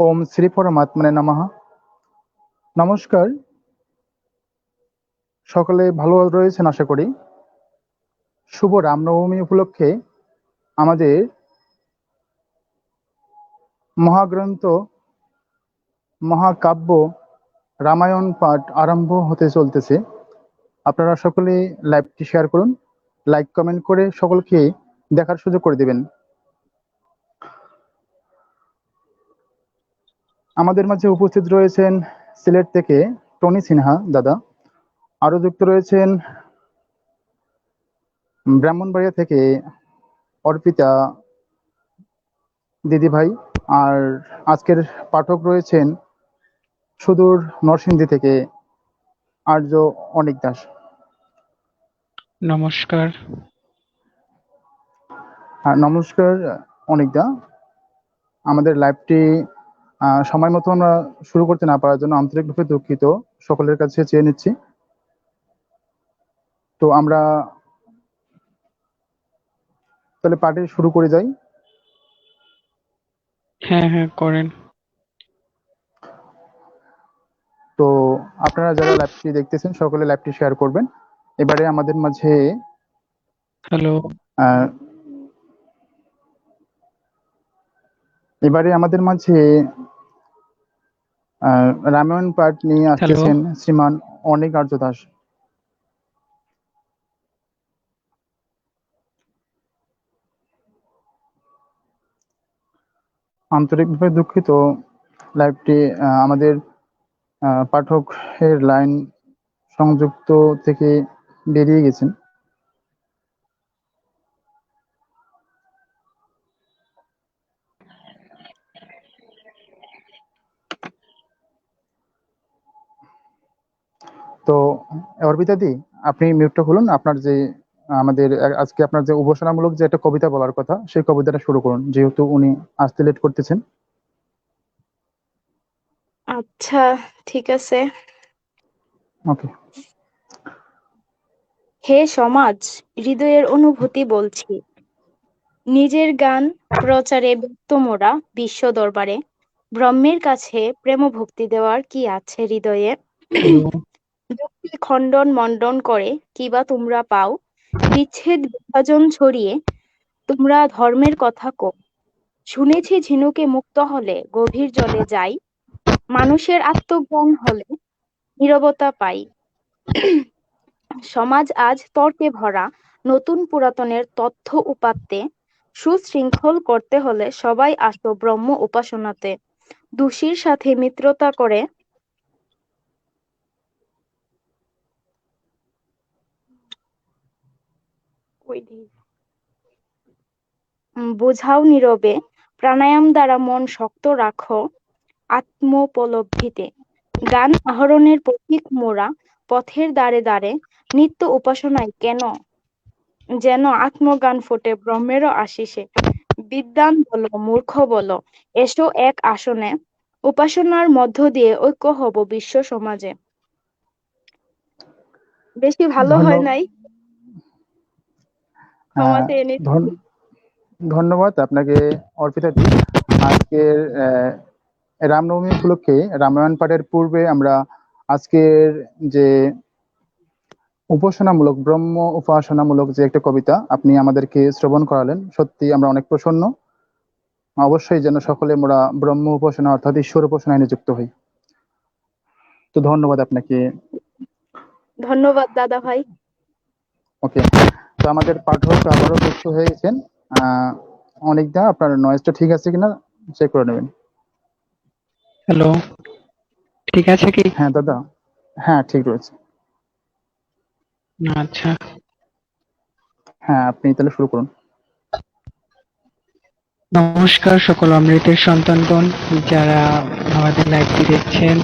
ওম শ্রী পরমাত্মনে নমঃ। নমস্কার, সকলে ভালো রয়েছেন আশা করি। শুভ রামনবমী উপলক্ষে আমাদের মহাগ্রন্থ মহাকাব্য রামায়ণ পাঠ আরম্ভ হতে চলতেছে। আপনারা সকলে লাইভটি শেয়ার করুন, লাইক কমেন্ট করে সকলকে দেখার সুযোগ করে দিবেন। আমাদের মাঝে উপস্থিত রয়েছেন সিলেট থেকে টনি সিনহা দাদা, আরো যুক্ত রয়েছেন ব্রাহ্মণবাড়িয়া থেকে অর্পিতা দিদিভাই, আর আজকের পাঠক রয়েছেন সুদূর নরসিংদী থেকে আর্য অনিক দাস। নমস্কার। নমস্কার অনিক দা। আমাদের লাইভটি সময় মতো আমরা শুরু করতে না পারার জন্য আন্তরিকভাবে দুঃখিত, সকলের কাছে চেয়ে নিচ্ছি। তো আমরা তাহলে পার্টি শুরু করে যাই। হ্যাঁ করেন। তো আপনারা যারা লাইভটি দেখতেছেন সকলে লাইভটি শেয়ার করবেন। এবারে আমাদের মাঝে হ্যালো। রামায়ণ পাঠ নিয়ে আসতেছেন শ্রীমান অনিক আর্য দাস। আন্তরিকভাবে দুঃখিত, লাইভটি আমাদের পাঠকের লাইন সংযুক্ত থেকে বেরিয়ে গেছেন। তো অর্পিতা দি, আপনি মিউটটা খুলুন। আপনার যে আজকে আপনার যে উপাসনামূলক যে একটা কবিতা বলার কথা, সেই কবিতাটা শুরু করুন, যেহেতু উনি আসতে লেট করতেছেন। আচ্ছা, ঠিক আছে। ওকে। হে সমাজ, হৃদয়ের অনুভূতি বলছি। নিজের গান প্রচারে ব্যক্ত মোরা বিশ্ব দরবারে। ব্রহ্মের কাছে প্রেম ভক্তি দেওয়ার কি আছে হৃদয়ে? যুক্তি খণ্ডন মণ্ডন করে কিবা তোমরা পাও? বিচ্ছেদ বিভাজন ছড়িয়ে তোমরা ধর্মের কথা কও। শুনেছি ঝিনুকে মুক্ত হলে গভীর জলে যাই। মানুষের আত্মজ্ঞান হলে নীরবতা পাই। সমাজ আজ তর্কে ভরা, নতুন পুরাতনের তথ্য উপাত্তে। সুশৃঙ্খল করতে হলে সবাই আসো ব্রহ্ম উপাসনাতে। দোষীর সাথে মিত্রতা করে বোঝাও নীরবে, প্রাণায়াম দ্বারা মন শক্ত রাখো আত্মোপলব্ধিতে। গান আহরণের পথিক মোরা, পথের দ্বারে দ্বারে নিত্য উপাসনায় কেন যেন আত্মজ্ঞান ফোটে ব্রহ্মেরও আশিসে। বিদ্বান বলো মূর্খ বলো, এসো এক আসনে। উপাসনার মধ্য দিয়ে ঐক্য হব বিশ্ব সমাজে। বেশি ভালো হয় নাই, ক্ষমা চেয়ে নিচ্ছি। ধন্যবাদ আপনাকে অর্পিতা দি। আজকের রামনবমী উপলক্ষে রামায়ণ পাঠের পূর্বে আমরা আজকের যে উপাসনামূলক ব্রহ্ম উপাসনামূলক যে একটা কবিতা আপনি আমাদেরকে শ্রবণ করালেন, সত্যি আমরা অনেক প্রসন্ন। অবশ্যই যেন সকলে আমরা ব্রহ্ম উপাসনা অর্থাৎ ঈশ্বর উপাসনায় নিযুক্ত হই। তো ধন্যবাদ আপনাকে। ধন্যবাদ দাদা ভাই। ওকে, তো আমাদের পাঠক আবারও যুক্ত হয়ে গেছেন। অনিকদা, আপনার নয়েজটা ঠিক আছে কিনা চেক করে নেবেন। হ্যালো, ঠিক আছে কি? হ্যাঁ দাদা, হ্যাঁ ঠিক রয়েছে। আচ্ছা, হ্যাঁ, আপনি তাহলে শুরু করুন। নমস্কার সকল অমৃতের সন্তানগণ যারা আমাদের লাইভটি দেখছেন।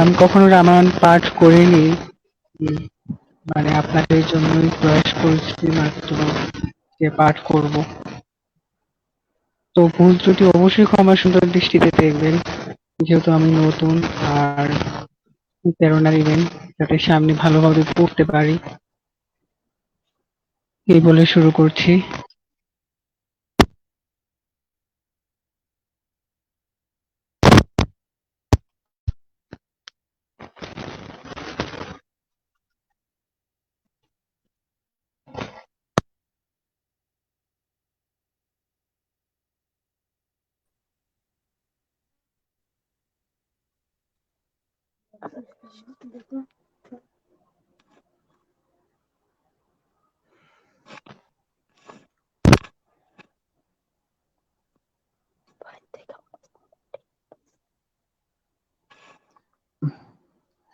আমি কখনো রামায়ণ পাঠ করিনি, মানে আপনাদের জন্যই প্রয়াস করছি মাত্র যে পাঠ করব। তো ভুল ত্রুটি অবশ্যই ক্ষমা সুন্দর দৃষ্টিতে দেখবেন, যেহেতু আমি নতুন আর প্রেরণা দিবেন যাতে সামনে ভালোভাবে পড়তে পারি, এই বলে শুরু করছি।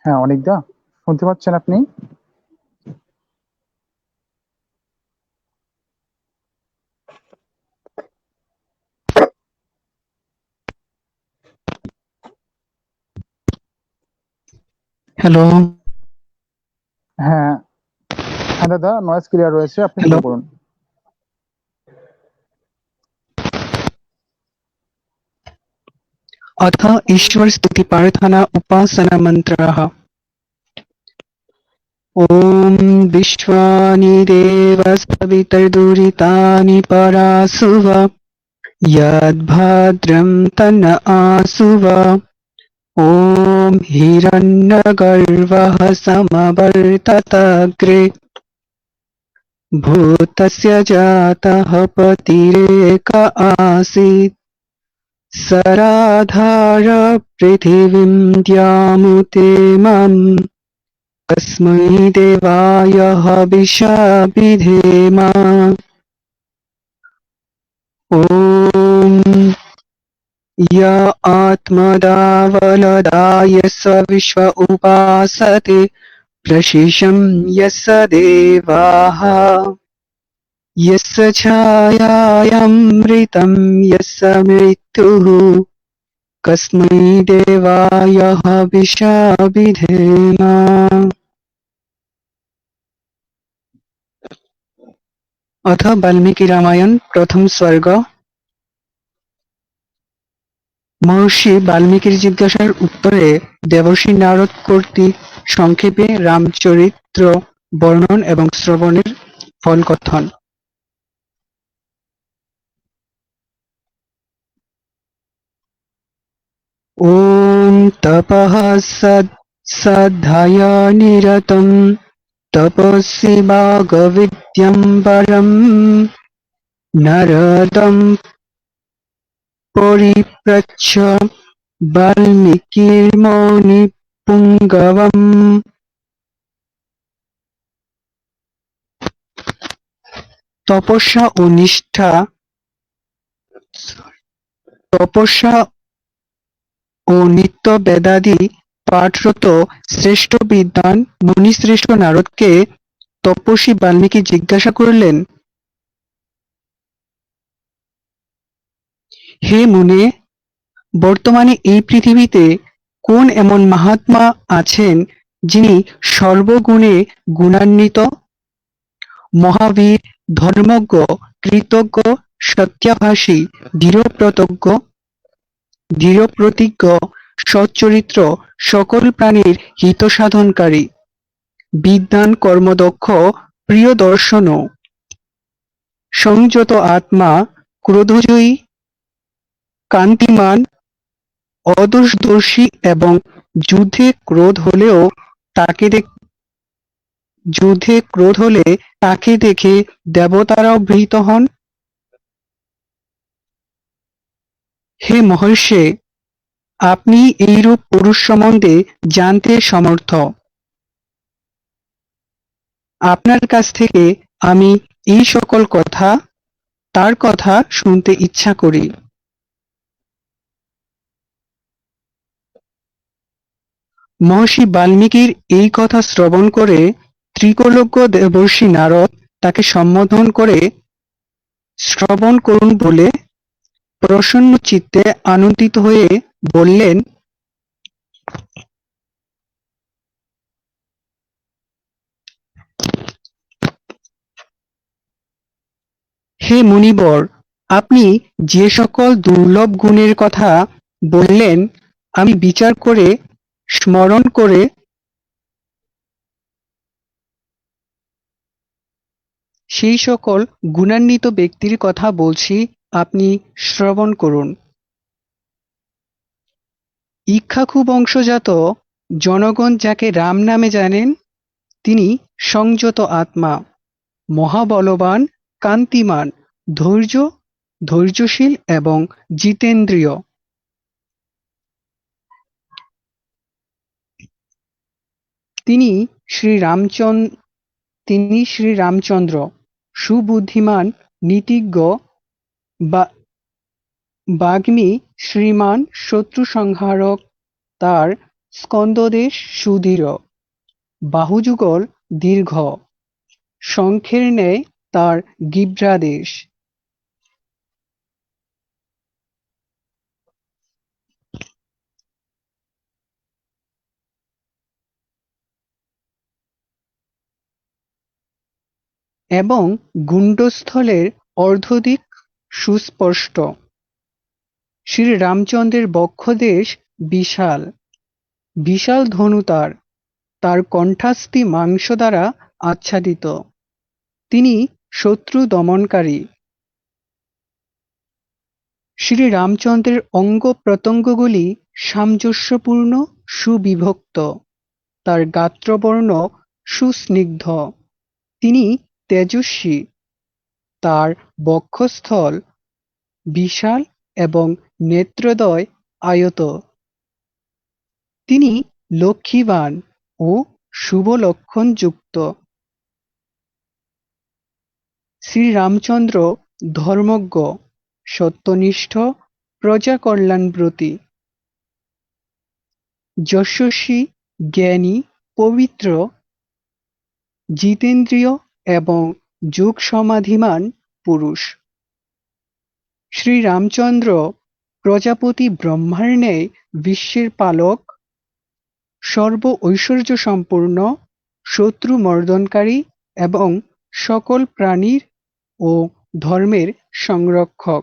হ্যাঁ, অনিকদা, শুনতে পাচ্ছেন আপনি? হ্যালো, হ্যাঁ, হ্যাঁ দাদা, নয়েজ ক্লিয়ার রয়েছে, আপনি হ্যালো। শুরু করুন। अथ ईश्वरस्तुतिप्रार्थना उपासनामन्त्रः। ॐ विश्वानि देवसवितर्दुरितानि परासुव यद्भद्रं तन्न आसुव। ॐ हिरण्यगर्भः समवर्ततग्रे भूतस्य जातः पतिरेक आसीत् सराधार पृथिवीं द्यामुते माम् कस्मै देवाय हविषा विधेम। ॐ य आत्मदावलदाय स विश्व उपासते प्रशिशं यस्य देवाः यस्य छायायामृतं यस्य मृत्युः कस्मै देवाय हविषा विधेम। अथ वाल्मीकि रामायण प्रथम सर्ग। মহর্ষি বাল্মীকির জিজ্ঞাসার উত্তরে দেবর্ষি নারদ কর্তৃক সংক্ষেপে রামচরিত্র বর্ণন এবং শ্রবণের ফল কথন। ॐ तपः सद्धाय निरतं तपस्वी भागविद्यम्बरम् नरदं परिप्रच्छ वाल्मीकिर्मुनिपुङ्गवम्। তপস্যা ও নিষ্ঠা তপস্যা ও নিত্য বেদাদি পাঠরত শ্রেষ্ঠ বিদ্বান মুনিশ্রেষ্ঠ নারদকে তপস্বী বাল্মীকি জিজ্ঞাসা করলেন, হে মুনে, বর্তমানে এই পৃথিবীতে কোন এমন মহাত্মা আছেন যিনি সর্বগুণে গুণান্বিত, মহাবীর, ধর্মজ্ঞ, কৃতজ্ঞ, সত্যাভাষী, দৃঢ়প্রতিজ্ঞ, সচ্চরিত্র, সকল প্রাণীর হিতসাধনকারী, বিদ্বান, কর্মদক্ষ, প্রিয়দর্শন, সংযত আত্মা, ক্রোধজয়ী, কান্তিমান, অদোষদর্শী এবং যুদ্ধে ক্রোধ হলে তাকে দেখে দেবতারাও ভীত হন। হে মহর্ষে, আপনি এইরূপ পুরুষ সম্বন্ধে জানতে সমর্থ। আপনার কাছ থেকে আমি এই সকল কথা, তার কথা শুনতে ইচ্ছা করি। মহর্ষি বাল্মীকির এই কথা শ্রবণ করে ত্রিকলোক্য দেবর্ষি নারদ তাকে সম্বোধন করে শ্রবণ করুন বলে প্রসন্ন চিত্তে আনন্দিত হয়ে বললেন, হে মুনিবর, আপনি যে সকল দুর্লভ গুণের কথা বললেন, আমি বিচার করে স্মরণ করে সেই সকল গুণান্বিত ব্যক্তির কথা বলছি, আপনি শ্রবণ করুন। ইক্ষ্বাকু বংশজাত জনগণ যাকে রাম নামে জানেন, তিনি সংযত আত্মা, মহাবলবান, কান্তিমান, ধৈর্যশীল এবং জিতেন্দ্রিয়। তিনি শ্রীরামচন্দ্র সুবুদ্ধিমান, নীতিজ্ঞ, বাগ্মী, শ্রীমান, শত্রুসংহারক। তার স্কন্ধদেশ সুদৃঢ়, বাহুযুগল দীর্ঘ, শঙ্খের ন্যায় তার গিহ্রাদেশ। এবং গুণ্ডস্থলের অর্ধদিক সুস্পষ্ট। শ্রীরামচন্দ্রের বক্ষদেশ বিশাল, বিশাল ধনু তার, তার কণ্ঠাস্থি মাংস দ্বারা আচ্ছাদিত। তিনি শত্রু দমনকারী। শ্রীরামচন্দ্রের অঙ্গ প্রত্যঙ্গগুলি সামঞ্জস্যপূর্ণ, সুবিভক্ত। তার গাত্রবর্ণ সুস্নিগ্ধ। তিনি তেজস্বী। তার বক্ষস্থল বিশাল এবং নেত্রদ্বয় আয়ত। তিনি লক্ষ্মীবান ও শুভ লক্ষণ যুক্ত। শ্রীরামচন্দ্র ধর্মজ্ঞ, সত্যনিষ্ঠ, প্রজাকল্যাণব্রতী, যশস্বী, জ্ঞানী, পবিত্র, জিতেন্দ্রিয় এবং যোগসমাধিমান পুরুষ। শ্রীরামচন্দ্র প্রজাপতি ব্রহ্মার ন্যায় বিশ্বের পালক, সর্ব ঐশ্বর্যসম্পন্ন, শত্রুমর্দনকারী এবং সকল প্রাণীর ও ধর্মের সংরক্ষক।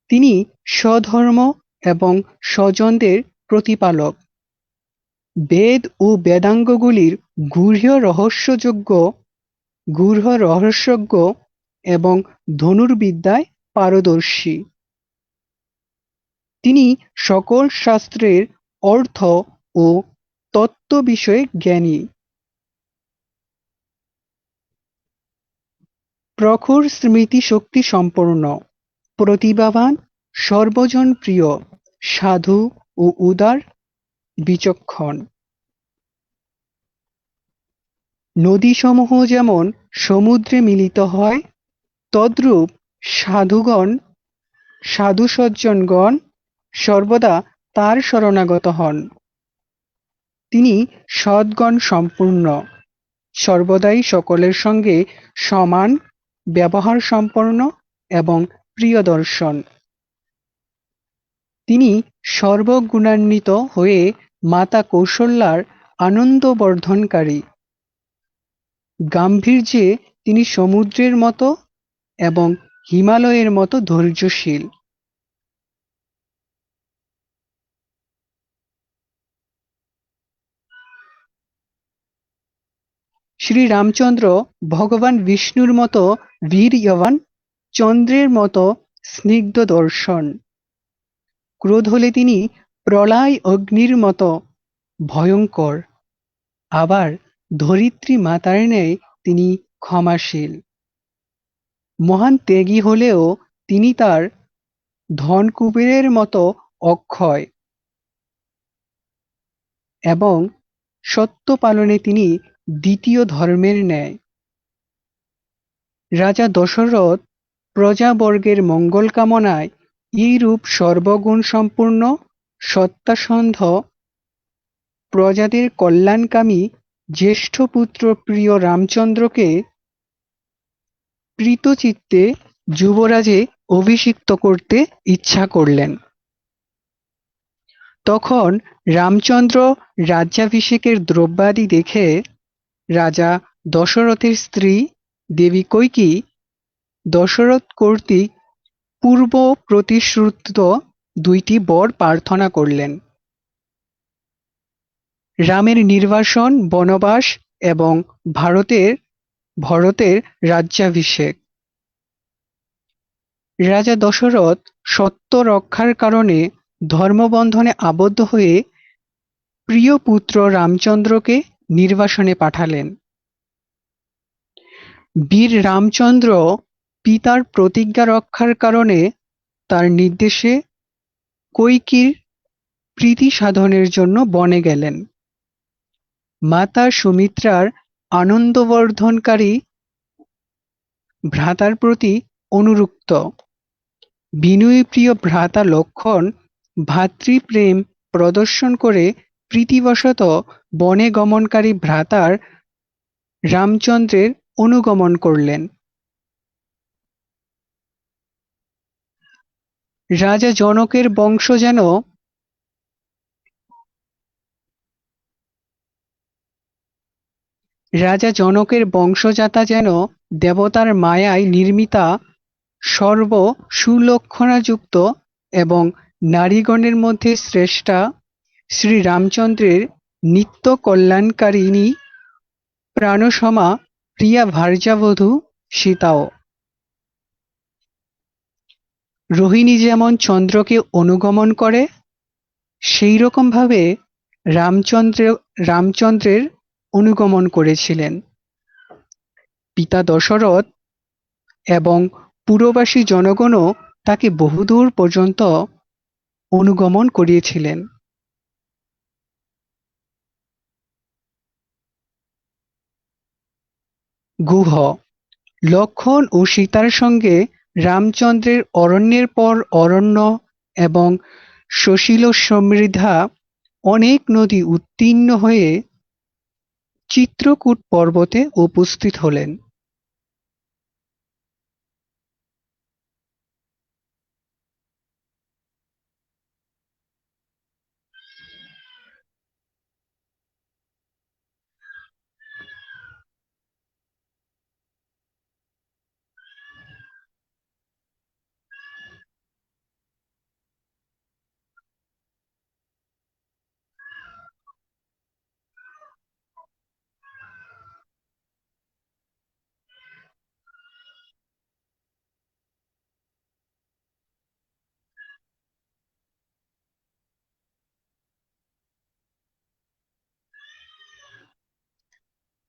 তিনি স্বধর্ম এবং স্বজনদের প্রতিপালক। বেদ ও বেদাঙ্গগুলির গূঢ় রহস্যজ্ঞ এবং ধনুর্বিদ্যায় পারদর্শী। তিনি সকল শাস্ত্রের অর্থ ও তত্ত্ব বিষয়ে জ্ঞানী। প্রখর স্মৃতিশক্তি সম্পন্ন, প্রতিভাবান, সর্বজনপ্রিয়, সাধু ও উদার, বিচক্ষণ। নদীসমূহ যেমন সমুদ্রে মিলিত হয়, তদ্রূপ সাধু-সজ্জনগণ সর্বদা তার শরণাগত হন। তিনি সদ্গুণ সম্পূর্ণ, সর্বদাই সকলের সঙ্গে সমান ব্যবহার সম্পন্ন এবং প্রিয়দর্শন। তিনি সর্বগুণান্বিত হয়ে মাতা কৌশল্যার আনন্দবর্ধনকারী। গাম্ভীর্যে তিনি সমুদ্রের মতো এবং হিমালয়ের মতো ধৈর্যশীল। শ্রীরামচন্দ্র ভগবান বিষ্ণুর মতো বীর্যবান, চন্দ্রের মতো স্নিগ্ধ দর্শন। ক্রোধ হলে তিনি প্রলয় অগ্নির মতো ভয়ঙ্কর। আবার ধরিত্রী মাতার ন্যায় তিনি ক্ষমাশীল। মহান ত্যাগী হলেও তিনি তার ধন কুবেরের মতো অক্ষয় এবং সত্য পালনে তিনি দ্বিতীয় ধর্মের ন্যায়। রাজা দশরথ প্রজাবর্গের মঙ্গল কামনায় এইরূপ সর্বগুণ সম্পূর্ণ, সত্যাসন্ধ, প্রজাদের কল্যাণকামী জ্যেষ্ঠ পুত্র প্রিয় রামচন্দ্রকে প্রীতচিত্তে যুবরাজে অভিষিক্ত করতে ইচ্ছা করলেন। তখন রামচন্দ্র রাজ্যাভিষেকের দ্রব্যাদি দেখে রাজা দশরথের স্ত্রী দেবী কইকেয়ী দশরথ কর্তৃক পূর্ব প্রতিশ্রুত 2টি বর প্রার্থনা করলেন: রামের নির্বাসন, বনবাস এবং ভরতের রাজ্যাভিষেক। রাজা দশরথ সত্য রক্ষার কারণে ধর্মবন্ধনে আবদ্ধ হয়ে প্রিয় পুত্র রামচন্দ্রকে নির্বাসনে পাঠালেন। বীর রামচন্দ্র পিতার প্রতিজ্ঞা রক্ষার কারণে তার নির্দেশে কইকেয়ীর প্রীতি সাধনের জন্য বনে গেলেন। মাতা সুমিত্রার আনন্দবর্ধনকারী ভ্রাতার প্রতি অনুরক্ত বিনয়প্রিয় ভ্রাতা লক্ষ্মণ ভ্রাতৃপ্রেম প্রদর্শন করে প্রীতিবশত বনে গমনকারী ভ্রাতার রামচন্দ্রের অনুগমন করলেন। রাজা জনকের বংশজাতা যেন দেবতার মায়ায় নির্মিতা, সর্ব সুলক্ষণাযুক্ত এবং নারীগণের মধ্যে শ্রেষ্ঠা শ্রীরামচন্দ্রের নিত্য কল্যাণকারিণী প্রাণসমা প্রিয়া ভার্যাবধূ সীতাও। রোহিণী যেমন চন্দ্রকে অনুগমন করে, সেই রকম ভাবে রামচন্দ্রের অনুগমন করেছিলেন। পিতা দশরথ এবং পুরবাসী জনগণও তাকে বহুদূর পর্যন্ত অনুগমন করিয়েছিলেন। গুহ লক্ষ্মণ ও সীতার সঙ্গে রামচন্দ্রের অরণ্যের পর অরণ্য এবং সশীল সমৃদ্ধা অনেক নদী উত্তীর্ণ হয়ে চিত্রকূট পর্বতে উপস্থিত হলেন।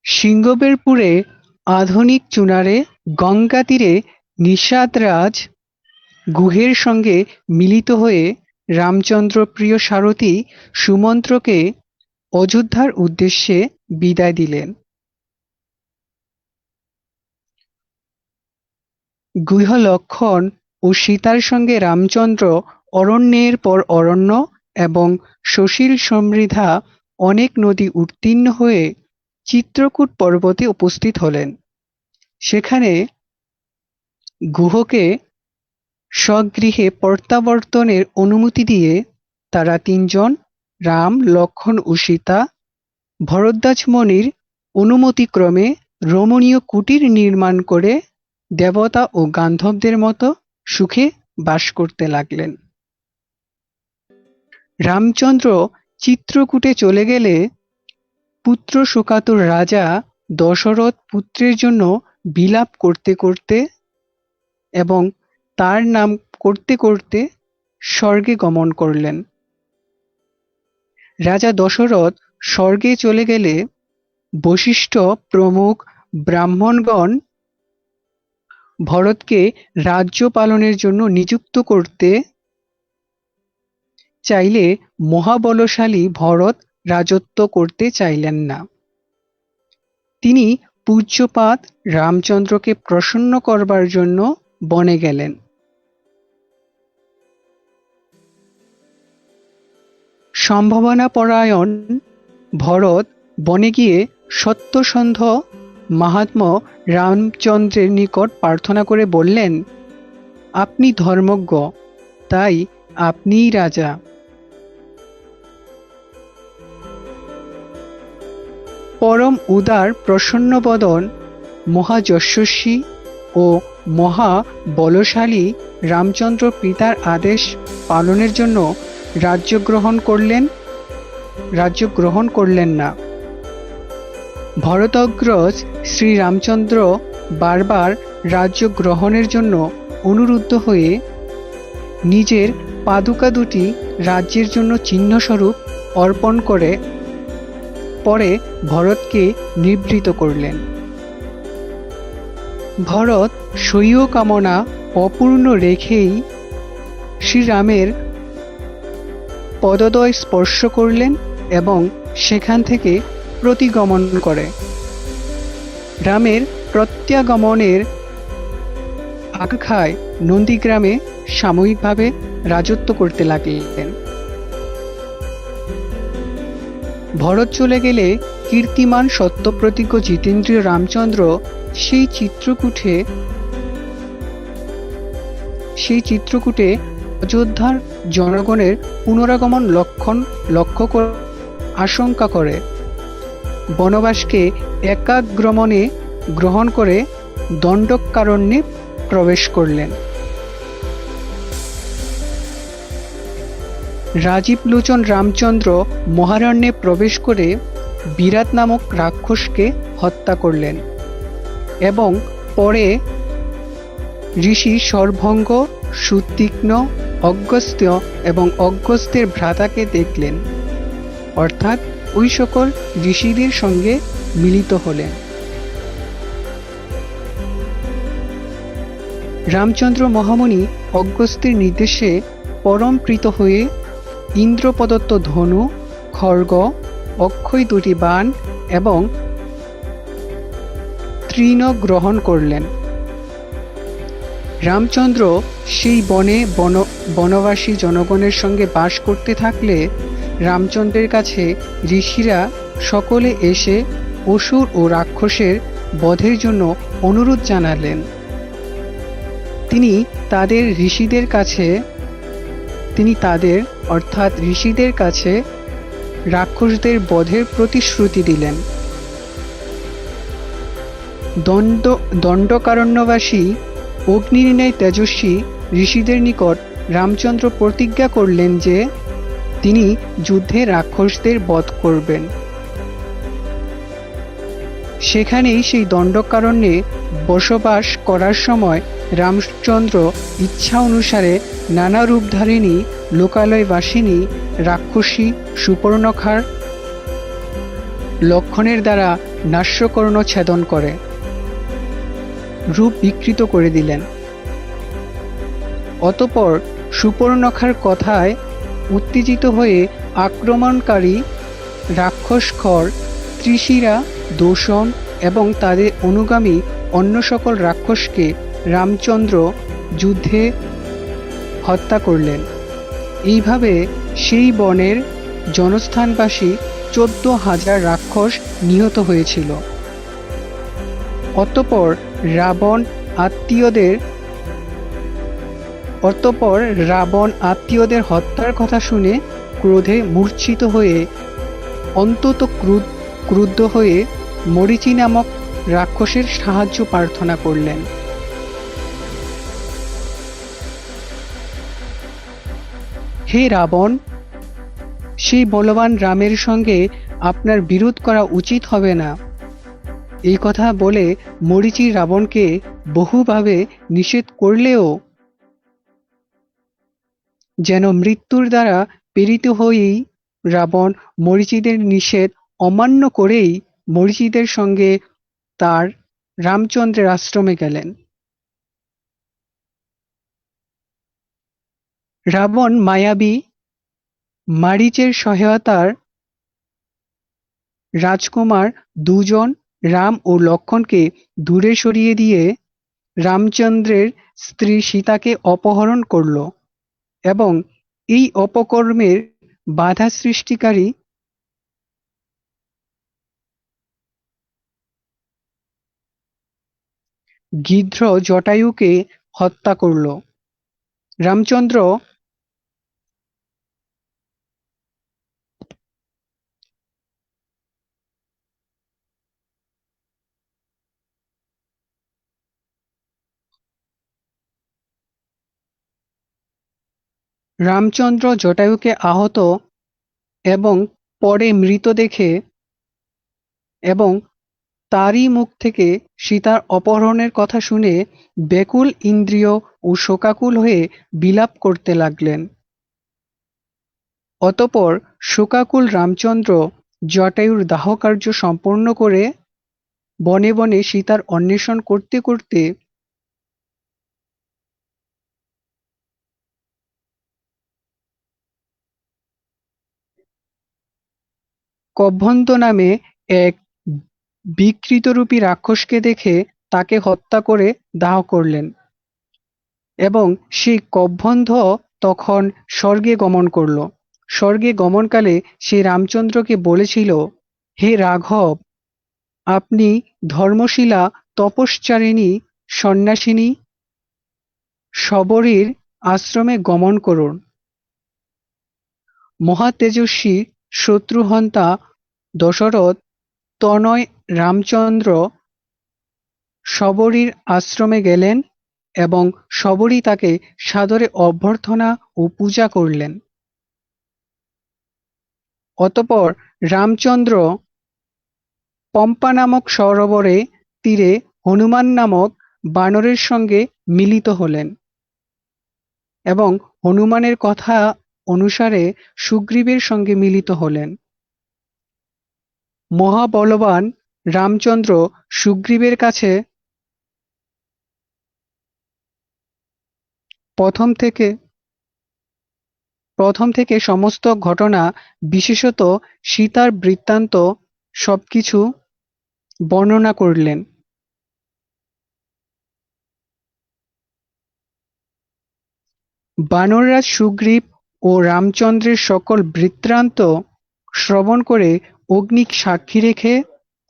সিংহবেরপুরে আধুনিক চুনারে গঙ্গা তীরে নিষাদরাজ গুহের সঙ্গে মিলিত হয়ে রামচন্দ্র প্রিয় সারথি সুমন্ত্রকে অযোধ্যার উদ্দেশ্যে বিদায় দিলেন। গুহ লক্ষ্মণ ও সীতার সঙ্গে রামচন্দ্র অরণ্যের পর অরণ্য এবং সশীল সমৃদ্ধা অনেক নদী উত্তীর্ণ হয়ে চিত্রকূট পর্বতে উপস্থিত হলেন। সেখানে গুহকে স্বগৃহে প্রত্যাবর্তনের অনুমতি দিয়ে তারা তিনজন, রাম, লক্ষ্মণ ও সীতা, ভরদ্বাজ মুনির অনুমতিক্রমে রমণীয় কুটির নির্মাণ করে দেবতা ও গান্ধবদের মতো সুখে বাস করতে লাগলেন। রামচন্দ্র চিত্রকূটে চলে গেলে পুত্র শোকাতুর রাজা দশরথ পুত্রের জন্য বিলাপ করতে করতে এবং তার নাম করতে করতে স্বর্গে গমন করলেন। রাজা দশরথ স্বর্গে চলে গেলে বশিষ্ঠ প্রমুখ ব্রাহ্মণগণ ভরতকে রাজ্য পালনের জন্য নিযুক্ত করতে চাইলে মহাবলশালী ভরত রাজত্ব করতে চাইলেন না। তিনি পূজ্যপাদ রামচন্দ্রকে প্রসন্ন করবার জন্য বনে গেলেন। সম্ভাবনাপরায়ণ ভরত বনে গিয়ে সত্যসন্ধ মাহাত্ম্য রামচন্দ্রের নিকট প্রার্থনা করে বললেন, আপনি ধর্মজ্ঞ, তাই আপনিই রাজা। পরম উদার প্রসন্নবদন মহাযশস্বী ও মহা বলশালী রামচন্দ্র পিতার আদেশ পালনের জন্য রাজ্য গ্রহণ করলেন না। ভরতগ্রজ শ্রীরামচন্দ্র বারবার রাজ্য গ্রহণের জন্য অনুরুদ্ধ হয়ে নিজের পাদুকা দুটি রাজ্যের জন্য চিহ্নস্বরূপ অর্পণ করে পরে ভরতকে নিবৃত করলেন। ভরত স্বীয় কামনা অপূর্ণ রেখেই শ্রীরামের পদদ্বয় স্পর্শ করলেন এবং সেখান থেকে প্রতিগমন করে রামের প্রত্যাগমনের আকাঙ্ক্ষায় নন্দীগ্রামে সাময়িকভাবে রাজত্ব করতে লাগলেন। ভরত চলে গেলে কীর্তিমান সত্যপ্রতিজ্ঞ জিতেন্দ্রীয় রামচন্দ্র সেই চিত্রকূটে অযোধ্যার জনগণের পুনরাগমন লক্ষ্য করে আশঙ্কা করে বনবাসকে একাগ্রমনে গ্রহণ করে দণ্ডকারণ্যে প্রবেশ করলেন। রাজীবলোচন রামচন্দ্র মহারণ্যে প্রবেশ করে বিরাট নামক রাক্ষসকে হত্যা করলেন এবং পরে ঋষি সর্বভঙ্গ, সুতীক্ষ্ণ, অগস্ত্য এবং অগস্ত্যের ভ্রাতাকে দেখলেন, অর্থাৎ ওই সকল ঋষিদের সঙ্গে মিলিত হলেন। রামচন্দ্র মহামুনি অগস্ত্যের নির্দেশে পরম প্রীত হয়ে ইন্দ্র প্রদত্ত ধনু, খড়গ, অক্ষয় দুটি বাণ এবং তৃণ গ্রহণ করলেন। রামচন্দ্র সেই বনে বনবাসী জনগণের সঙ্গে বাস করতে থাকলে রামচন্দ্রের কাছে ঋষিরা সকলে এসে অসুর ও রাক্ষসের বধের জন্য অনুরোধ জানালেন। তিনি তাদের ঋষিদের কাছে রাক্ষসদের বধের প্রতিশ্রুতি দিলেন। দণ্ডকারণ্যবাসী অগ্নির ন্যায় তেজস্বী ঋষিদের নিকট রামচন্দ্র প্রতিজ্ঞা করলেন যে তিনি যুদ্ধে রাক্ষসদের বধ করবেন। সেখানেই সেই দণ্ডকারণ্যে বসবাস করার সময় রামচন্দ্র ইচ্ছা অনুসারে নানা রূপধারিণী লোকালয়বাসিনী রাক্ষসী সুপর্ণখার লক্ষণের দ্বারা নাস্যকর্ণ ছেদন করে রূপ বিকৃত করে দিলেন। অতঃপর সুপর্ণখার কথায় উত্তেজিত হয়ে আক্রমণকারী রাক্ষসখর, ত্রিশিরা, দূষণ এবং তাদের অনুগামী অন্য সকল রাক্ষসকে রামচন্দ্র যুদ্ধে হত্যা করলেন। এইভাবে সেই বনের জনস্থানবাসী 14,000 রাক্ষস নিহত হয়েছিল। অতঃপর রাবণ আত্মীয়দের হত্যার কথা শুনে ক্রোধে মূর্ছিত হয়ে অত্যন্ত ক্রুদ্ধ হয়ে মরীচি নামক রাক্ষসের সাহায্য প্রার্থনা করলেন। হে রাবণ, সেই বলবান রামের সঙ্গে আপনার বিরোধ করা উচিত হবে না। এই কথা বলে মরীচি রাবণকে বহুভাবে নিষেধ করলেও যেন মৃত্যুর দ্বারা পীড়িত হয়েই রাবণ মরীচিদের নিষেধ অমান্য করেই মরীচিদের সঙ্গে তার রামচন্দ্রের আশ্রমে গেলেন। রাবণ মায়াবী মারীচের সহায়তার রাজকুমার দুজন রাম ও লক্ষ্মণকে দূরে সরিয়ে দিয়ে রামচন্দ্রের স্ত্রী সীতাকে অপহরণ করল এবং এই অপকর্মের বাধা সৃষ্টিকারী গৃধ্র জটায়ুকে হত্যা করল। রামচন্দ্র জটায়ুকে আহত এবং পরে মৃত দেখে এবং তারই মুখ থেকে সীতার অপহরণের কথা শুনে ব্যাকুল ইন্দ্রিয় ও শোকাকুল হয়ে বিলাপ করতে লাগলেন। অতঃপর শোকাকুল রামচন্দ্র জটায়ুর দাহকার্য সম্পন্ন করে বনে বনে সীতার অন্বেষণ করতে করতে কব্বন্ধ নামে এক বিকৃতরূপী রাক্ষসকে দেখে তাকে হত্যা করে দাহ করলেন এবং সেই কব্বন্ধ তখন স্বর্গে গমন করল। স্বর্গে গমনকালে সে রামচন্দ্রকে বলেছিল, হে রাঘব, আপনি ধর্মশীলা তপশ্চারিণী সন্ন্যাসিনী শবরীর আশ্রমে গমন করুন। মহাতেজস্বী শত্রুহন্তা দশরথ তনয় রামচন্দ্র শবরীর আশ্রমে গেলেন এবং শবরী তাকে সাদরে অভ্যর্থনা ও পূজা করলেন। অতঃপর রামচন্দ্র পম্পা নামক সরোবরে তীরে হনুমান নামক বানরের সঙ্গে মিলিত হলেন এবং হনুমানের কথা অনুসারে সুগ্রীবের সঙ্গে মিলিত হলেন। মহাবলবান রামচন্দ্র সুগ্রীবের কাছে প্রথম থেকে সমস্ত ঘটনা, বিশেষত সীতার বৃত্তান্ত সবকিছু বর্ণনা করলেন। বানররাজ সুগ্রীব ও রামচন্দ্রের সকল বৃত্তান্ত শ্রবণ করে অগ্নিক সাক্ষী রেখে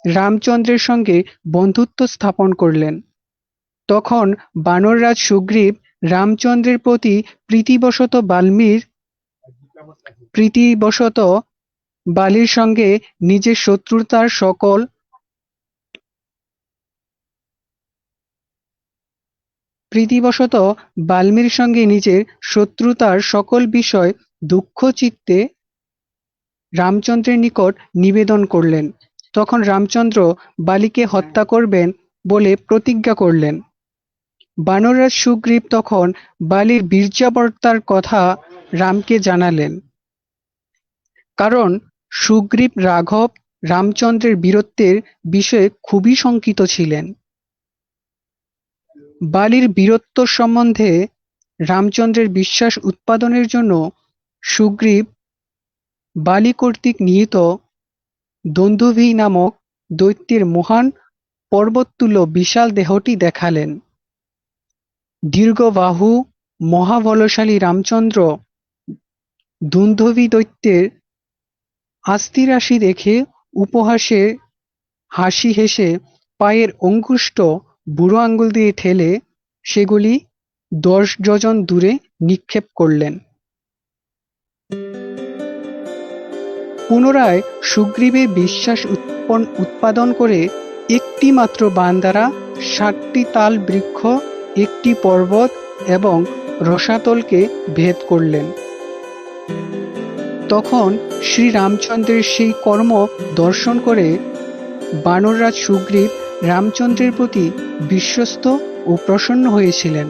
রামচন্দ্রের সঙ্গে বন্ধুত্ব স্থাপন করলেন। তখন বানররাজ সুগ্রীব রামচন্দ্রের প্রতি প্রীতিবশত বালির সঙ্গে নিজের শত্রুতার সকল বিষয় দুঃখ চিত্তে রামচন্দ্রের নিকট নিবেদন করলেন। তখন রামচন্দ্র বালিকে হত্যা করবেন বলে প্রতিজ্ঞা করলেন। বানররাজ সুগ্রীব তখন বালির বীর্যাবতার কথা রামকে জানালেন, কারণ সুগ্রীব রাঘব রামচন্দ্রের বীরত্বের বিষয়ে খুবই শঙ্কিত ছিলেন। বালির বীরত্ব সম্বন্ধে রামচন্দ্রের বিশ্বাস উৎপাদনের জন্য সুগ্রীব বালি কর্তৃক নিহত দুন্দুভি নামক দৈত্যের মহান পর্বততুল্য বিশাল দেহটি দেখালেন। দীর্ঘবাহু মহাবলশালী রামচন্দ্র দুন্দুভি দৈত্যের অস্থিরাশি দেখে উপহাসে হাসি হেসে পায়ের অঙ্গুষ্ঠ বুড়ো আঙুল দিয়ে ঠেলে সেগুলি 10 যোজন দূরে নিক্ষেপ করলেন। পুনরায় সুগ্রীবের বিশ্বাস উৎপাদন করে একটি মাত্র বাণ দ্বারা 7টি তাল বৃক্ষ, একটি পর্বত এবং রসাতলকে ভেদ করলেন। তখন শ্রীরামচন্দ্রের সেই কর্ম দর্শন করে বানররাজ সুগ্রীব রামচন্দ্রের প্রতি বিশ্বস্ত ও প্রসন্ন হয়েছিলেন।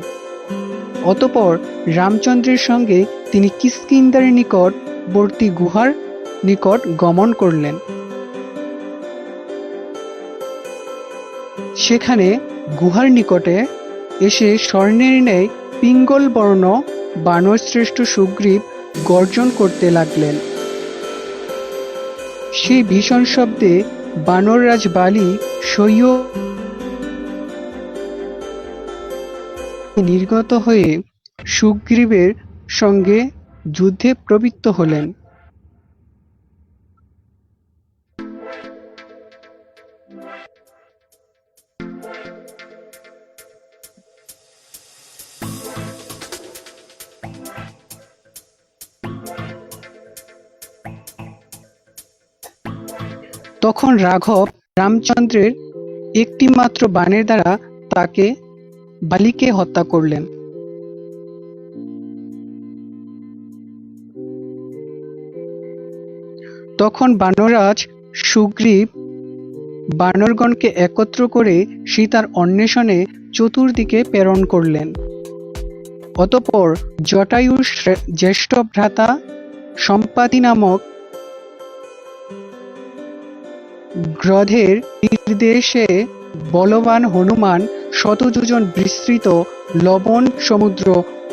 অতঃপর রামচন্দ্রের সঙ্গে তিনি কিষ্কিন্ধার নিকটবর্তী গুহার নিকট গমন করলেন। সেখানে গুহার নিকটে এসে স্বর্ণের ন্যায় পিঙ্গল বর্ণ বানরশ্রেষ্ঠ সুগ্রীব গর্জন করতে লাগলেন। সেই ভীষণ শব্দে বানররাজ বালি সহ্য নির্গত হয়ে সুগ্রীবের সঙ্গে যুদ্ধে প্রবৃত্ত হলেন। তখন রাঘব রামচন্দ্রের একটি মাত্র বাণের দ্বারা বালিকে হত্যা করলেন। তখন বানররাজ সুগ্রীব বানরগণকে একত্র করে সীতার অন্বেষণে চতুর্দিকে প্রেরণ করলেন। অতঃপর জটায়ুর জ্যেষ্ঠ ভ্রাতা সম্পাতি নামক গ্রধের নির্দেশে বলবান হনুমান শতযোজন বিস্তৃত লবণ সমুদ্র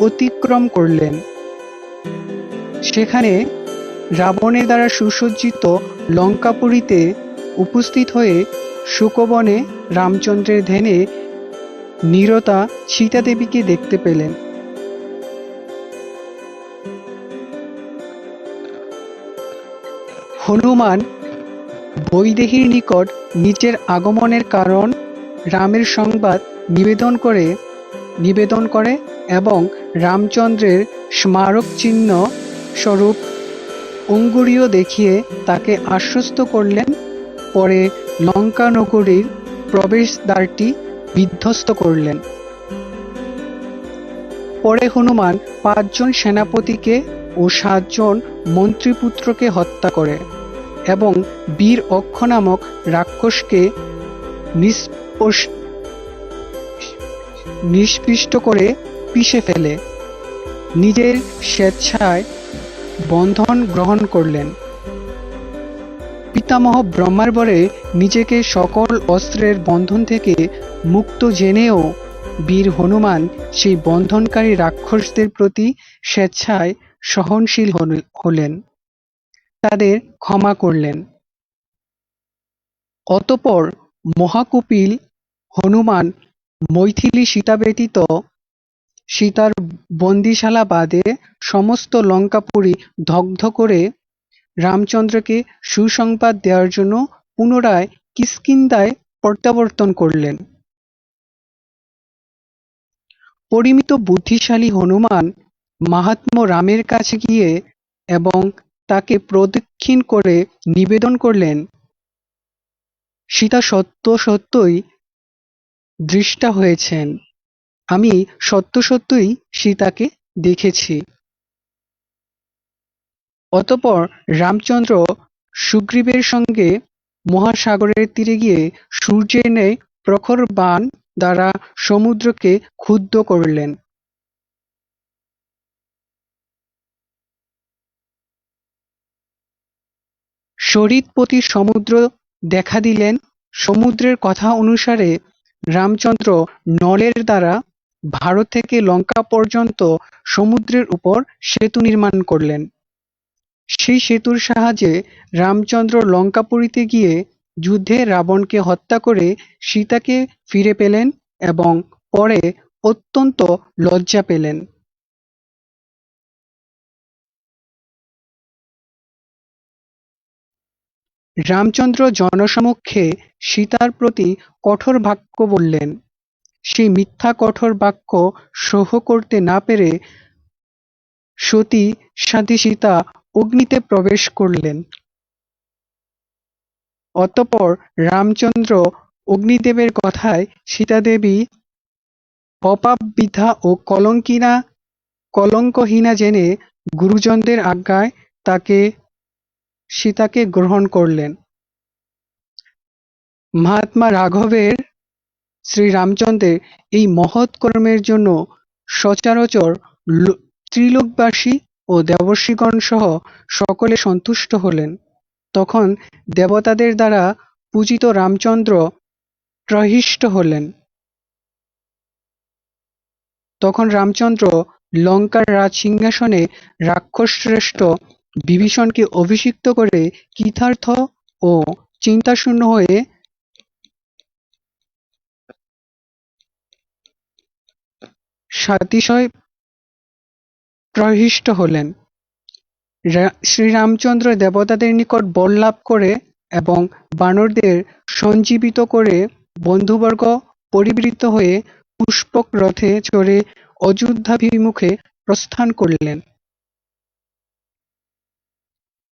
অতিক্রম করলেন। সেখানে রাবণের দ্বারা সুসজ্জিত লঙ্কাপুরীতে উপস্থিত হয়ে শোকবনে রামচন্দ্রের ধ্যানে নীরতা সীতা দেবীকে দেখতে পেলেন। হনুমান বৈদেহীর নিকট নিজের আগমনের কারণ রামের সংবাদ নিবেদন করে এবং রামচন্দ্রের স্মারক চিহ্ন স্বরূপ অঙ্গুরীয় দেখিয়ে তাকে আশ্বস্ত করলেন। পরে লঙ্কা নগরীর প্রবেশদ্বারটি বিধ্বস্ত করলেন। পরে হনুমান ৫ জন সেনাপতিকে ও ৭ জন মন্ত্রীপুত্রকে হত্যা করে এবং বীর অক্ষ নামক রাক্ষসকে নিষ্পিষ্ট করে পিষে ফেলে নিজের স্বেচ্ছায় বন্ধন গ্রহণ করলেন। পিতামহ ব্রহ্মার বরে নিজেকে সকল অস্ত্রের বন্ধন থেকে মুক্ত জেনেও বীর হনুমান সেই বন্ধনকারী রাক্ষসদের প্রতি স্বেচ্ছায় সহনশীল হলেন, তাদের ক্ষমা করলেন। অতঃপর মহাকপিল হনুমান মৈথিলী সীতা ব্যতীত সীতার বন্দিশালা বাদে সমস্ত লঙ্কাপুরী দগ্ধ করে রামচন্দ্রকে সুসংবাদ দেওয়ার জন্য পুনরায় কিষ্কিন্ধায় প্রত্যাবর্তন করলেন। পরিমিত বুদ্ধিশালী হনুমান মাহাত্ম্য রামের কাছে গিয়ে এবং তাকে প্রদক্ষিণ করে নিবেদন করলেন, সীতা সত্যই দৃষ্টা হয়েছেন, আমি সত্যই সীতাকে দেখেছি। অতঃপর রামচন্দ্র সুগ্রীবের সঙ্গে মহাসাগরের তীরে গিয়ে সূর্যের ন্যায় প্রখর বাণ দ্বারা সমুদ্রকে ক্ষুব্ধ করলেন। শরীরপতি সমুদ্র দেখা দিলেন। সমুদ্রের কথা অনুসারে রামচন্দ্র নলের দ্বারা ভারত থেকে লঙ্কা পর্যন্ত সমুদ্রের উপর সেতু নির্মাণ করলেন। সেই সেতুর সাহায্যে রামচন্দ্র লঙ্কাপুরীতে গিয়ে যুদ্ধে রাবণকে হত্যা করে সীতাকে ফিরে পেলেন এবং পরে অত্যন্ত লজ্জা পেলেন। রামচন্দ্র জনসমক্ষে সীতার প্রতি কঠোর বাক্য বললেন। সেই মিথ্যা কঠোর বাক্য সহ্য করতে না পেরে সতী সাধ্বী সীতা অগ্নিতে প্রবেশ করলেন। অতঃপর রামচন্দ্র অগ্নিদেবের কথায় সীতাদেবী অপাপবিদ্ধা ও কলঙ্কহীনা জেনে গুরুজনদের আজ্ঞায় সীতাকে গ্রহণ করলেন। মহাত্মা রাঘবের শ্রীরামচন্দ্রের এই মহৎ কর্মের জন্য সচরাচর ত্রিলোকবাসী ও দেবর্ষিগণ সহ সকলে সন্তুষ্ট হলেন। তখন দেবতাদের দ্বারা পূজিত রামচন্দ্র প্রহিষ্ট হলেন। তখন রামচন্দ্র লঙ্কার রাজসিংহাসনে রাক্ষসশ্রেষ্ঠ বিভীষণকে অভিষিক্ত করে কৃতার্থ ও চিন্তাশূন্য হয়ে সাতিশয় প্রহিষ্ট হলেন। শ্রীরামচন্দ্র দেবতাদের নিকট বর লাভ করে এবং বানরদের সঞ্জীবিত করে বন্ধুবর্গ পরিবৃত হয়ে পুষ্পক রথে চড়ে অযোধ্যাভিমুখে প্রস্থান করলেন।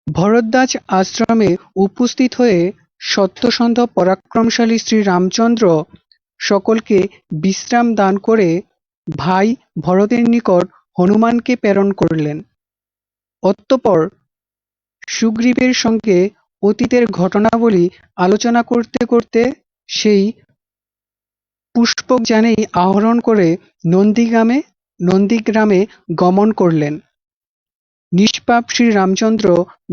ভরদ্বাজ আশ্রমে উপস্থিত হয়ে সত্যসন্ধ পরাক্রমশালী শ্রীরামচন্দ্র সকলকে বিশ্রাম দান করে ভাই ভরতের নিকট হনুমানকে প্রেরণ করলেন। অতঃপর সুগ্রীবের সঙ্গে অতীতের ঘটনাবলী আলোচনা করতে করতে সেই পুষ্পকযানেই আরোহণ করে নন্দীগ্রামে গমন করলেন। নিষ্পাপ শ্রীরামচন্দ্র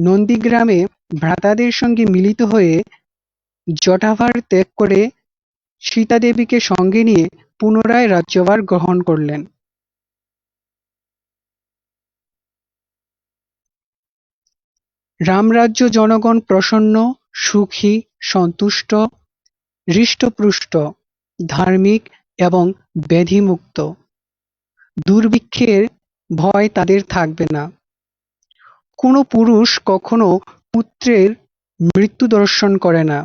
নন্দীগ্রামে ভ্রাতাদের সঙ্গে মিলিত হয়ে জটাভার ত্যাগ করে সীতাদেবীকে সঙ্গে নিয়ে পুনরায় রাজ্যভার গ্রহণ করলেন। রামরাজ্য জনগণ প্রসন্ন, সুখী, সন্তুষ্ট, হৃষ্টপুষ্ট, ধার্মিক এবং ব্যাধিমুক্ত। দুর্ভিক্ষের ভয় তাদের থাকবে না। কোনো পুরুষ কখনো পুত্রের মৃত্যু দর্শন করে না।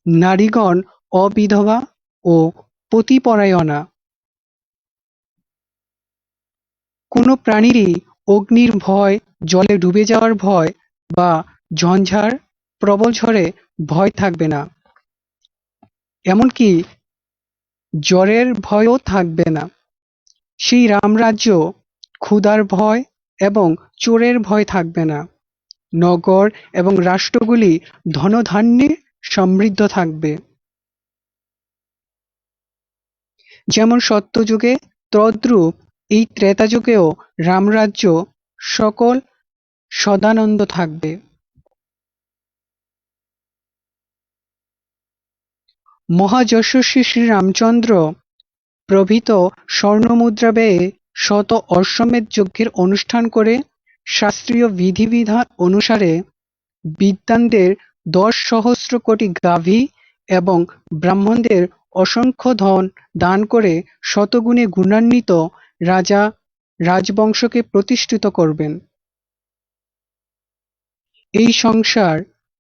নারীগণ অবিধবা ও পতিপরায়ণা। কোনো প্রাণীরই অগ্নির ভয়, জলে ডুবে যাওয়ার ভয় বা ঝঞ্ঝার প্রবল ঝড়ে ভয় থাকবে না। এমনকি জ্বরের ভয়ও থাকবে না। সেই রামরাজ্য ক্ষুধার ভয় এবং চোরের ভয় থাকবে না। নগর এবং রাষ্ট্রগুলি ধনধান্যে সমৃদ্ধ থাকবে। যেমন সত্যযুগে তদ্রূপ এই ত্রেতাযুগেও রামরাজ্য সকল সদানন্দ থাকবে। মহাযশস্বী শ্রীরামচন্দ্র প্রভৃত স্বর্ণমুদ্রা ব্যয়ে শত অশ্বমেধ যজ্ঞের অনুষ্ঠান করে শাস্ত্রীয় বিধিবিধান অনুসারে বিদ্বানদের 10 সহস্র কোটি গাভী এবং ব্রাহ্মণদের অসংখ্য ধন দান করে শতগুণে গুণান্বিত রাজা রাজবংশকে প্রতিষ্ঠিত করবেন। এই সংসার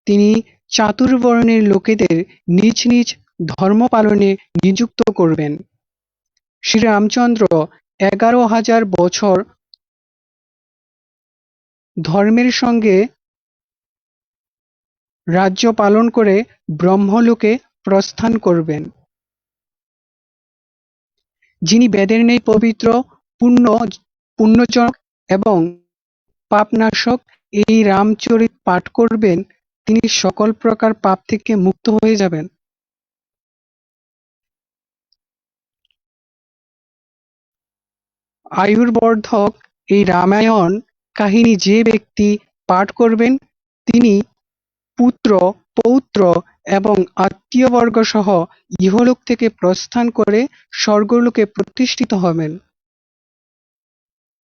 তিনি চাতুর্বর্ণের লোকেদের নিজ নিজ ধর্ম পালনে নিযুক্ত করবেন। শ্রীরামচন্দ্র 11,000 বছর ধর্মের সঙ্গে রাজ্য পালন করে ব্রহ্মলোকে প্রস্থান করবেন। যিনি বেদের ন্যায় পবিত্র, পুণ্যজনক এবং পাপনাশক এই রামচরিত পাঠ করবেন, তিনি সকল প্রকার পাপ থেকে মুক্ত হয়ে যাবেন। আয়ুর্বর্ধক এই রামায়ণ কাহিনী যে ব্যক্তি পাঠ করবেন, তিনি পুত্র, পৌত্র এবং আত্মীয়বর্গ সহ ইহলোক থেকে প্রস্থান করে স্বর্গলোকে প্রতিষ্ঠিত হবেন।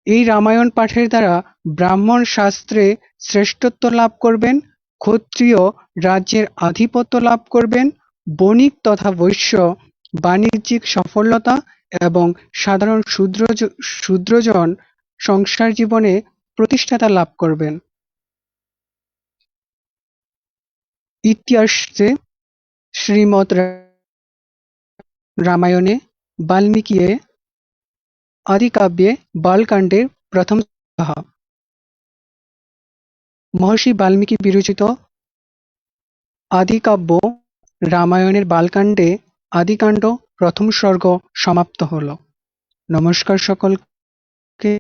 এই রামায়ণ পাঠের দ্বারা ব্রাহ্মণ শাস্ত্রে শ্রেষ্ঠত্ব লাভ করবেন, ক্ষত্রিয় রাজ্যের আধিপত্য লাভ করবেন, বণিক তথা বৈশ্য বাণিজ্যিক সফলতা এবং সাধারণ শূদ্রজন সংসার জীবনে প্রতিষ্ঠাতা লাভ করবেন। ইত্যর্থে শ্রীমদ্ রামায়ণে বাল্মীকিয়ে আদিকাব্যে বালকাণ্ডের প্রথম সপ্তাহ। মহর্ষি বাল্মীকি বিরচিত আদিকাব্য রামায়ণের বালকাণ্ডে আদিকাণ্ড প্রথম সর্গ সমাপ্ত হল। নমস্কার সকলকে।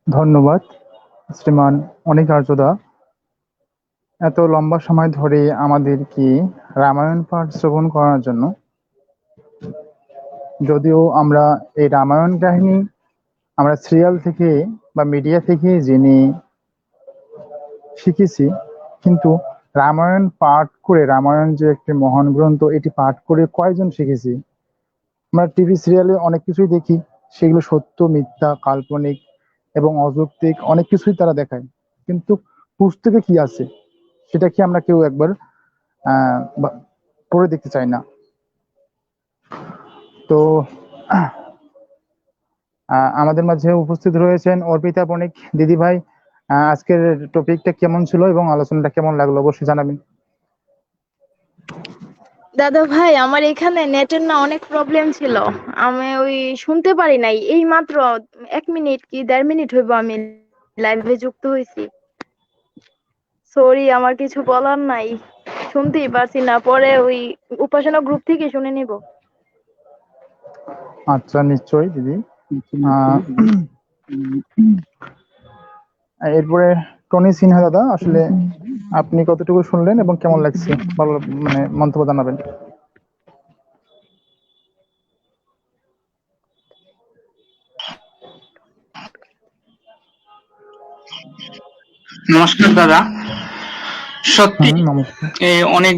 ধন্যবাদ শ্রীমান অনিক আর্যদা, এত লম্বা সময় ধরে আমাদেরকে রামায়ণ পাঠ শ্রবণ করার জন্য। যদিও আমরা এই রামায়ণ কাহিনী আমরা সিরিয়াল থেকে বা মিডিয়া থেকে জেনে শিখেছি, কিন্তু রামায়ণ পাঠ করে, রামায়ণ যে একটি মহান গ্রন্থ, এটি পাঠ করে কয়জন শিখেছি? আমরা টিভি সিরিয়ালে অনেক কিছুই দেখি, সেগুলো সত্য, মিথ্যা, কাল্পনিক এবং অযৌক্তিক অনেক কিছুই তারা দেখায়, কিন্তু পুস্তকে কি আছে সেটা কি আমরা কেউ একবার পড়ে দেখতে চাই না। তো আমাদের মাঝে উপস্থিত রয়েছেন অর্পিতা বণিক দিদি ভাই। আজকের টপিকটা কেমন ছিল এবং আলোচনাটা কেমন লাগলো অবশ্যই জানাবেন। দাদা ভাই, আমার এখানে নেটের না অনেক প্রবলেম ছিল, আমি শুনতে পারি নাই। এই মাত্র 1 মিনিট কি 1.5 মিনিট হইব আমি লাইভে যুক্ত হয়েছি। সরি, আমার কিছু বলার নাই, শুনতেই পারছি না। পরে উপাসনা গ্রুপ থেকে শুনে নিব। আচ্ছা, নিশ্চয়ই দিদি। এরপরে টনি সিনহা দাদা, আসলে আপনি কতটুকু শুনলেন এবং কেমন লাগছে, ভালো মানে মন্তব্য জানাবেন। নমস্কার দাদা। সত্যি নমস্কার। অনেক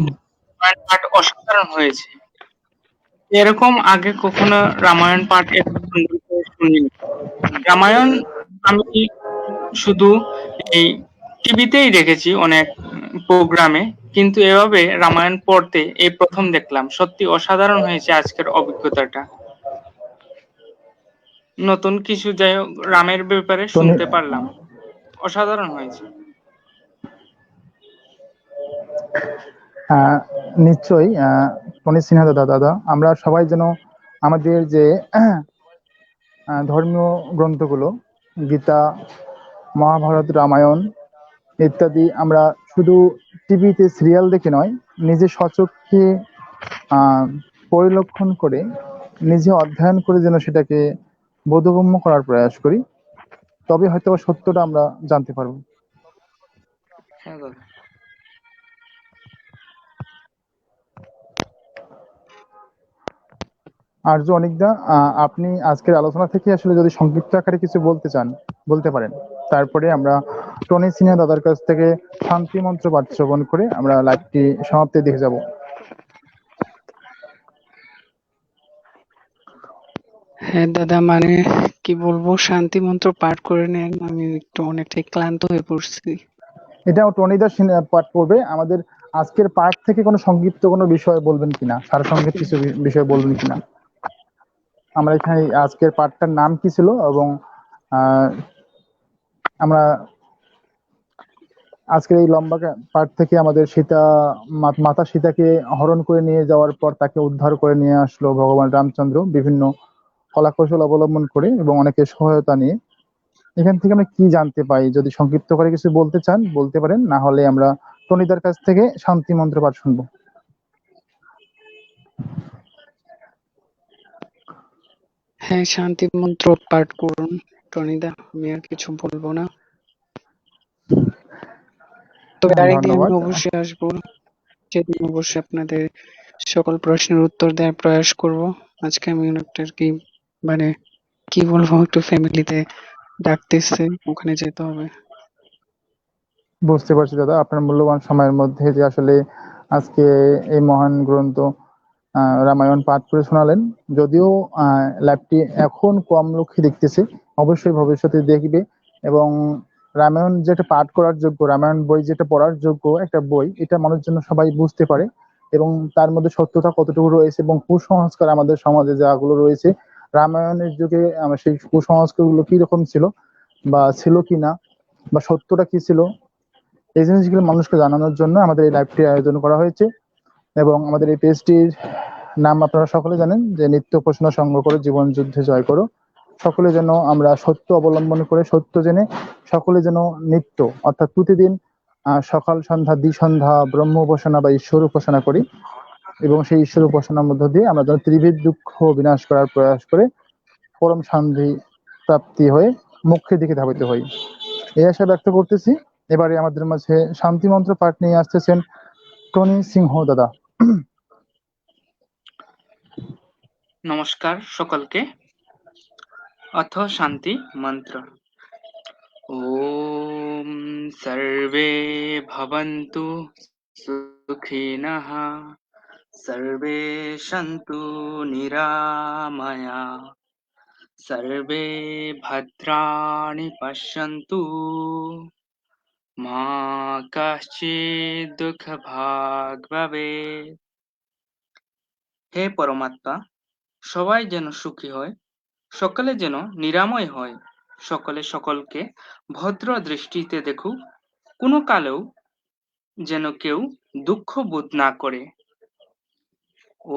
রামায়ণ পাঠ অসাধারণ হয়েছে। এরকম আগে কখনো রামায়ণ পাঠ এত সুন্দর করে শুনিনি। রামায়ণ আমি শুধু এই টিভিতেই দেখেছি অনেক প্রোগ্রামে, কিন্তু এভাবে রামায়ণ পড়তে এই প্রথম দেখলাম। সত্যি অসাধারণ হয়েছে আজকের অভিজ্ঞতাটা। নতুন কিছু যাই হোক রামের ব্যাপারে টনি শুনতে পারলাম। অসাধারণ হয়েছে। আহ, নিশ্চয়ই টনি সিনহা দাদা, আমরা সবাই যেন আমাদের যে ধর্মীয় গ্রন্থগুলো, গীতা, মহাভারত, রামায়ণ ইত্যাদি আমরা শুধু টিভিতে সিরিয়াল দেখে নয়, নিজে স্বচক্ষে আহ, পরিলক্ষণ করে, নিজে অধ্যয়ন করে যেন সেটাকে বোধগম্য করার প্রয়াস করি, তবে হয়তো সত্যটা আমরা জানতে পারবো। হ্যাঁ দাদা। আর্য অনিকদা, আপনি আজকের আলোচনা থেকে আসলে যদি সংক্ষিপ্ত আকারে কিছু বলতে চান, বলতে পারেন। তারপরে আমরা টনি সিনহা দাদার কাছ থেকে শান্তি মন্ত্র পাঠ শ্রবণ করে আমরা লাইভটি সমাপ্তির দিকে যাব। হ্যাঁ দাদা, মানে কি বলবো, শান্তি মন্ত্র পাঠ করে নেন, আমি একটু অনেকটাই ক্লান্ত হয়ে পড়ছি। এটাও টনিদা পাঠ করবে। আমাদের আজকের পাঠ থেকে কোনো সংক্ষিপ্ত কোনো বিষয় বলবেন কিনা, সারসংক্ষেপ কিছু বিষয় বলবেন কিনা। আমরা এখানে আজকের পাঠটার নাম কি ছিল, এবং আমরা আজকের এই লম্বা পাঠ থেকে আমাদের সীতা, মাতা সীতাকে হরণ করে নিয়ে যাওয়ার পর তাকে উদ্ধার করে নিয়ে আসলো ভগবান রামচন্দ্র বিভিন্ন কলাকৌশল অবলম্বন করে এবং অনেকের সহায়তা নিয়ে। এখান থেকে আমরা কি জানতে পাই, যদি সংক্ষিপ্ত করে কিছু বলতে চান বলতে পারেন, না হলে আমরা টনিদার কাছ থেকে শান্তি মন্ত্র পাঠ শুনবো। হ্যাঁ, শান্তি মন্ত্র পাঠ করুন টনিদা, আমি আর কিছু বলবো না। তবে আরেকদিন আমি ধন্যবাদ। অবশ্যই আসবো, সেদিন অবশ্যই আপনাদের সকল প্রশ্নের উত্তর দেওয়ার প্রয়াস করব। আজকে আমি অনেকটা আর কি, মানে কি বলবো, একটু ফ্যামিলিতে ডাকতেছে, ওখানে যেতে হবে। বুঝতে পারছি দাদা, আপনার মূল্যবান সময়ের মধ্যে যে আসলে আজকে এই মহান গ্রন্থ রামায়ণ পাঠ করে শোনালেন। যদিও লাইভটি এখন কম লোকই দেখতেছে, অবশ্যই ভবিষ্যতে দেখবে। এবং রামায়ণ যেটা পাঠ করার যোগ্য, রামায়ণ বই যেটা পড়ার যোগ্য একটা বই, এটা মানুষ জন্য সবাই বুঝতে পারে এবং তার মধ্যে সত্যতা কতটুকু রয়েছে এবং কুসংস্কার আমাদের সমাজে যাগুলো রয়েছে, রামায়ণের যুগে সেই কুসংস্কারগুলো কি রকম ছিল বা ছিল কিনা, বা সত্যটা কি ছিল, এই জিনিসগুলো মানুষকে জানানোর জন্য আমাদের এই লাইভটি আয়োজন করা হয়েছে। এবং আমাদের এই পেজটির নাম আপনারা সকলে জানেন, যে নিত্য প্রশ্ন সংগ্রহ করে জীবন যুদ্ধে জয় করো। সকলে যেন আমরা সত্য অবলম্বন করে, সত্য জেনে সকলে যেন নিত্য অর্থাৎ প্রতিদিন সকাল সন্ধ্যা দ্বিসন্ধ্যা ব্রহ্ম উপাসনা বা ঈশ্বর উপাসনা করি, এবং সেই ঈশ্বর উপাসনার মধ্য দিয়ে আমরা যেন ত্রিবিধ দুঃখ বিনাশ করার প্রয়াস করে পরম শান্তি প্রাপ্তি হয়ে মুক্তির দিকে ধাবিত হই, এই আশা ব্যক্ত করতেছি। এবারে আমাদের মাঝে শান্তি মন্ত্র পাঠ নিয়ে আসতেছেন টনি সিংহ দাদা। নমস্কার সকলকে। অথ শান্তি মন্ত্র। ওম সর্বে ভবন্তু সুখিনঃ, সর্বে সন্তু নিরাময়া, সর্বে ভদ্রাণি পশ্যন্তু, মা কশ্চিৎ দুঃখভাগ্ ভবেৎ। হে পরমাত্মা, সবাই যেন সুখী হয়, সকলে যেন নিরাময় হয়, সকলে সকলকে ভদ্র দৃষ্টিতে দেখুক, কোনো কালেও যেন কেউ দুঃখ বোধ না করে।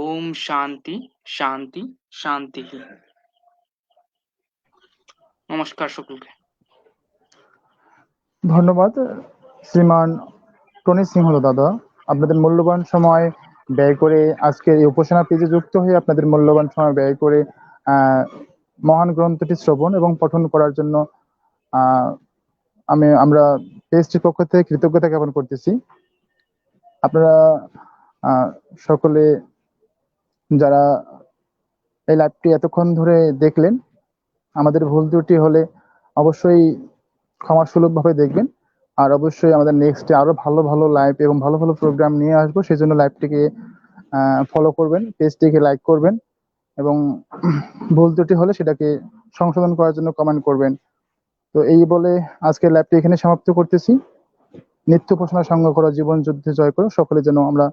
ওম শান্তি শান্তি শান্তি। নমস্কার সকলকে। ধন্যবাদ শ্রীমান টনি সিংহ দাদা, আপনাদের মূল্যবান সময় ব্যয় করে আজকের এই উপাসনা পেজে যুক্ত হয়ে আপনাদের মূল্যবান সময় ব্যয় করে মহান গ্রন্থটি শ্রবণ এবং পঠন করার জন্য আহ আমরা পেজটির পক্ষ থেকে কৃতজ্ঞতা জ্ঞাপন করতেছি। আপনারা সকলে যারা এই লাইভটি এতক্ষণ ধরে দেখলেন, আমাদের ভুল ত্রুটি হলে অবশ্যই ক্ষমাসুলভ ভাবে দেখবেন। আর অবশ্যই আমাদের নেক্সটে আরো ভালো ভালো লাইভ এবং ভালো ভালো প্রোগ্রাম নিয়ে আসবো, সেই জন্য লাইভটিকে ফলো করবেন, পেজটিকে লাইক করবেন এবং ভুল ত্রুটি হলে সেটাকে সংশোধন করার জন্য কমেন্ট করবেন। তো এই বলে আজকের লাইভটি এখানে সমাপ্ত করতেছি। নিত্য উপাসনা সঙ্গ করো, জীবন যুদ্ধে জয় করো, সকলে যেন আমরা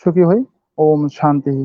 সুখী হই। ওম শান্তি।